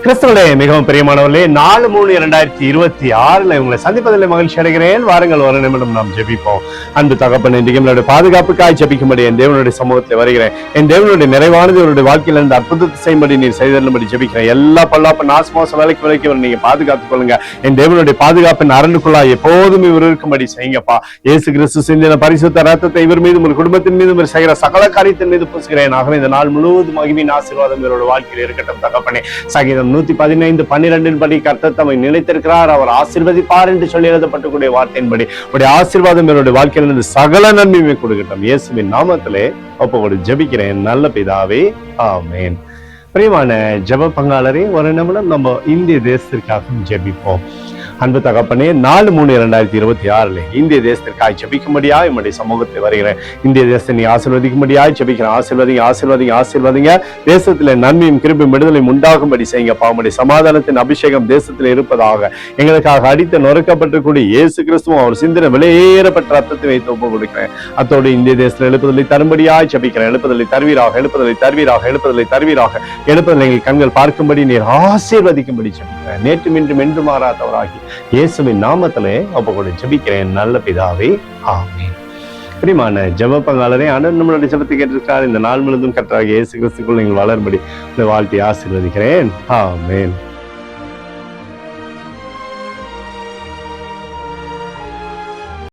கிறிஸ்துவர்களே, மிகவும் பிரியமானவர்களே, 4/3/2026 உங்களை சந்திப்பதில் மகிழ்ச்சி அடைகிறேன். வாருங்கள், ஒரு நிமிடம் நாம் ஜெபிப்போம். அன்பு தகப்பன், இன்றைக்கு என்னுடைய பாதுகாப்புக்காய் ஜெபிக்கும்படி என் தேவனுடைய சமூகத்தில் வருகிறேன். என் தேவனுடைய நிறைவானது என்னுடைய வாழ்க்கையில் இருந்து அற்புதத்தை செய்யும்படி நீர் செய்தபடி ஜெபிக்கிறேன். எல்லா பல்லாப்ப நாசமோச விலைக்கு நீங்க பாதுகாத்துக் கொள்ளுங்க. என் தேவனுடைய பாதுகாப்பின் அரணுக்குள்ளா எப்போதும் இவர் இருக்கும்படி செய்யுங்கப்பா. இயேசு கிறிஸ்து சிந்தின பரிசுத்த ரத்தத்தை இவர் மீது, ஒரு குடும்பத்தின் மீது செய்கிற சகல காரியத்தின் மீது பூசுகிறேன். ஆகவே இந்த நாள் முழுவதும் மகிமையின் ஆசீர்வாதம் இவருடைய வாழ்க்கையில் இருக்கட்டும் தகப்பனே. சங்கீதம் 115:12 படி கர்த்தர் தம்மை நிலைத்திருக்கிறார், அவர் ஆசீர்வதிப்பார் என்று சொல்லி எழுதப்பட்டக்கூடிய வார்த்தையின்படி உடைய ஆசீர்வாதம் என்னுடைய வாழ்க்கையிலிருந்து சகல நன்மையுமே கொடுக்கட்டும். இயேசுவின் நாமத்திலே ஒப்புக்கொடு ஜெபிக்கிறேன் நல்ல பிதாவே, ஆமென். பிரியமான ஜெப பங்காளரே, ஒரு நிமிடம் நம்ம இந்திய தேசத்திற்காக ஜெபிப்போம். அன்பு தகப்பனே, 4/3/2026 இந்திய தேசத்திற்காக ஜெபிக்கும்படியாய் உம்முடைய சமூகத்தில் வருகிறேன். இந்திய தேசத்தை நீ ஆசீர்வதிக்கும்படியாய் ஜெபிக்கிறேன். ஆசீர்வதிங்க. தேசத்துல நன்மையும் கிருபையும் விடுதலையும் உண்டாகும்படி செய்யுங்கப்பா. உம்முடைய சமாதானத்தின் அபிஷேகம் தேசத்தில் இருப்பதாக. எங்களுக்காக அடித்து நொறுக்கப்பட்டிருக்கூடிய இயேசு கிறிஸ்துவும் அவர் சிந்தின விலையேறப்பட்ட ரத்தத்தை வைத்து ஒப்பு கொடுக்கிறேன். அத்தோடு இந்திய தேசத்தில் எழுப்புதலை தரும்படியாய் ஜெபிக்கிறேன். எழுப்புதலை தருவீராக. எழுப்புதலை எங்கள் கண்கள் பார்க்கும்படி நீர் ஆசீர்வதிக்கும்படி ஜெபிக்கிறேன். நேற்றும் இன்றும் என்று மாறாதவராகி இயேசுவின் நாமத்திலே ஒப்புக்கொடு ஜெபிக்கிறேன் நல்ல பிதாவே, ஆமென். பிரியமான ஜெப பங்காளரே, ஆண்டவர் நம்மளுடைய ஜெபத்தை கேட்டிருக்கிறார். இந்த நாள் முழுவதும் கர்த்தராகிய இயேசு கிறிஸ்துக்குள் நீங்கள் வளரும்படி வாழ்த்தி ஆசீர்வதிக்கிறேன், ஆமென்.